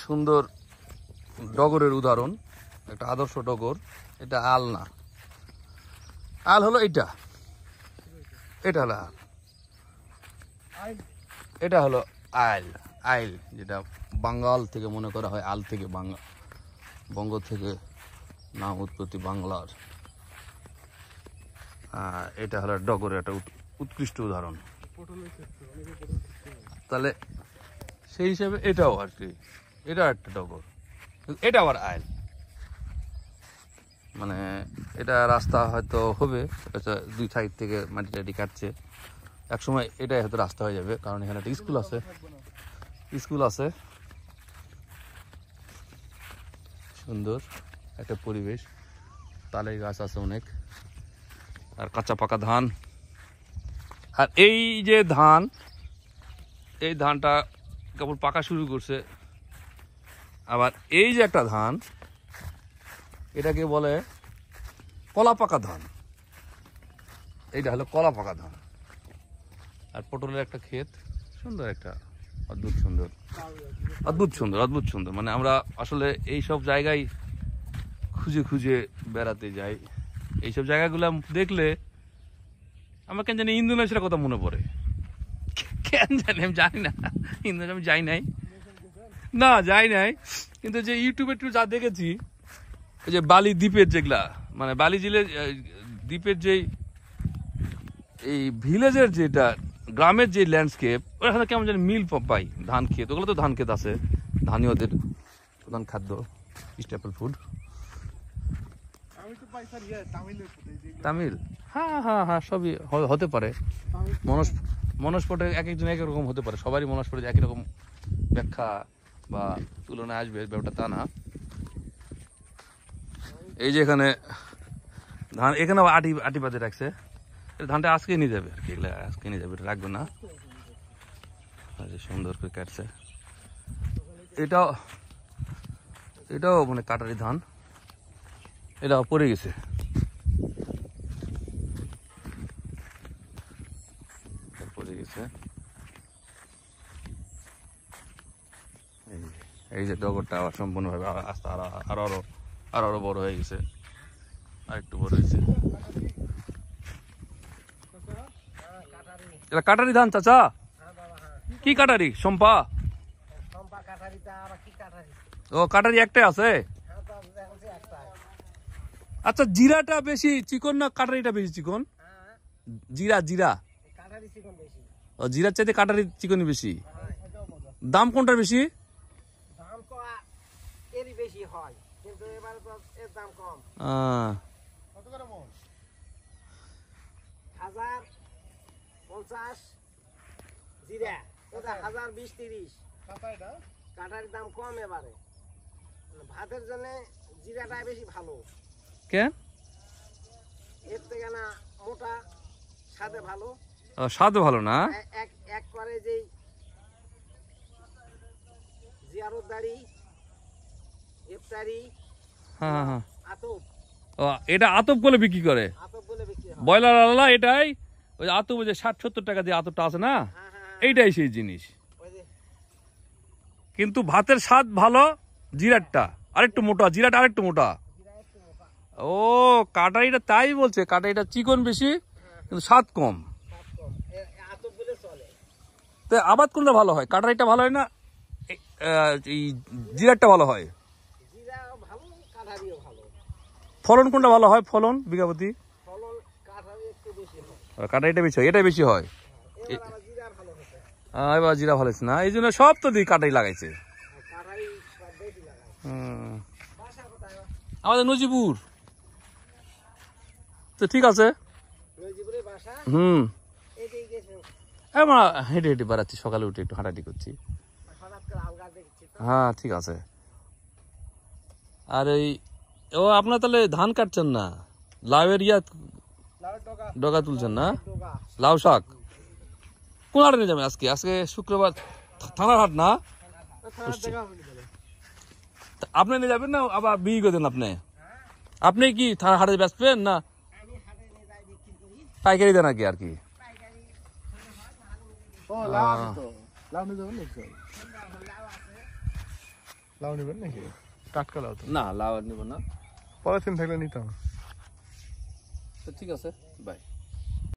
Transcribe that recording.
সুন্দর ডগরের উদাহরণ, একটা আদর্শ ডগর। এটা আল না, আল হলো এটা, এটা হলো আল, এটা হলো আইল। আইল যেটা বাঙ্গাল থেকে মনে করা হয়, আল থেকে বঙ্গ থেকে নাম উৎপত্তি বাংলার। এটা হলো ডগরের একটা উৎকৃষ্ট উদাহরণ। তাহলে সেই হিসাবে এটাও আর কি, এটাও একটা ডগর, এটা আবার আইল। মানে এটা রাস্তা হয়তো হবে, দুই সাইড থেকে মাটি টাটি কাটছে, একসময় এটাই হয়তো রাস্তা হয়ে যাবে, কারণ এখানে একটা স্কুল আছে, স্কুল আছে। সুন্দর একটা পরিবেশ, তালের গাছ আছে অনেক, আর কাঁচা পাকা ধান। আর এই যে ধান, এই ধানটা কেবল পাকা শুরু করছে। আবার এই যে একটা ধান, এটাকে বলে কলা পাকা ধান, এইটা হলো কলা পাকা ধান। আর পটলের একটা ক্ষেত, সুন্দর একটা, অদ্ভুত সুন্দর, অদ্ভুত সুন্দর, অদ্ভুত সুন্দর। মানে আমরা আসলে এই সব জায়গায় খুঁজে খুঁজে বেড়াতে যাই। এইসব জায়গাগুলো দেখলে আমার কেন জানি ইন্দোনেশিয়ার কথা মনে পড়ে, কেন জানি, আমি জানি না, ইন্দোনেশিয়া আমি যাই নাই, না যাই নাই, কিন্তু যে ইউটিউবে একটু যা দেখেছি, ওই যে বালি দ্বীপের যেগুলা, মানে বালি দ্বীপের যে এই ভিলেজের যেটা গ্রামের যে ল্যান্ডস্কেপ, ওখানে কেমন জানি মিল পাই। ধান ক্ষেত, ওগুলো তো ধান ক্ষেত আছে, ধানই ওদের প্রধান খাদ্য, স্টেপল ফুড। তামিল, হ্যাঁ হ্যাঁ হ্যাঁ, সবই হতে পারে। মনস্পটে এক একজন এক রকম হতে পারে, সবারই মনস্পটে একই রকম ব্যাখ্যা বা তুলনায় আসবে, ব্যাপারটা তা না। এই যে এখানে ধান, এখানে আবার আটি বাজে রাখছে, ধানটা আজকে নিয়ে যাবে আর কি, এগুলো আজকে নিয়ে যাবে, রাখবে না। সুন্দর করে কাটছে, এটাও মানে কাটারি ধান, এটাও পড়ে গেছে। পড়ে গেছে। এই যে ডগরটা আবার সম্পূর্ণভাবে আস্তে আরো বড় হয়ে গেছে, আর একটু বড় হয়েছে। এটা কাটারি ধান চাচা? কি কাটারি? সম্পা? ও কাটারি একটাই আছে। আচ্ছা, জিরাটা বেশি চিকন না কাটারিটা বেশি চিকন? জিরা ও, জিরার চাইতে কাটারি চিকনই বেশি। দাম কোনটার বেশি? দাম কম এবারে, ভাতের জন্য জিরাটা বেশি ভালো। কেন? এর থেকে না মোটা, স্বাদে ভালো। স্বাদ ভালো না? এক করে যে জিয়ারতদারি, ইফতারি, হ্যাঁ হ্যাঁ, আতপ, এটা আতপ বলে বিক্রি করে, আতপ বলে বিক্রি হয়। ব্রয়লার আলাদা, এটাই ওই আতপ, যে 60-70 টাকা দিয়ে আতপটা আছে না, এইটাই সেই জিনিস। কিন্তু ভাতের স্বাদ ভালো জিরারটা, আরেকটু মোটা, জিরাটা আরেকটু মোটা। ও, কাটারিটা তাই বলছে, কাটারিটা চিকন বেশি কিন্তু স্বাদ কম। তো আবাদ কোনটা ভালো হয়? কাটারিটা ভালো হয় না এই জিরারটা ভালো হয়? ফলন কোনটা ভালো হয়? ফলন বিঘাপতি কাটারিটা বেশি হয়, এটাই বেশি হয়। এবার জিরা ভালো হচ্ছে না, এই জন্য সব তো দিই কাটারি লাগাইছে। আমাদের নজিপুর তো ঠিক আছে। হেঁটে হেঁটে বেড়াচ্ছি, সকালে উঠে একটু হাঁটাহাঁটি করছি। হ্যাঁ ঠিক আছে। আর এই আপনার তাহলে ধান কাটছেন না, লাউয়ের ডগা তুলছেন না? লাউ শাক কোন হাটে নিয়ে যাবেন আজকে? আজকে শুক্রবার, থানার হাট না? আপনি নিয়ে যাবেন না আবার বিক্রি করে দেন? আপনি কি থানার হাটে বেচবেন না পাইকারি দেন আর কি? লাউ নেবেন নাকি? টাটকা লাউ তো। না লাউ আর নিব না। পলিথিন থাকলে নিতাম। তো ঠিক আছে, বাই।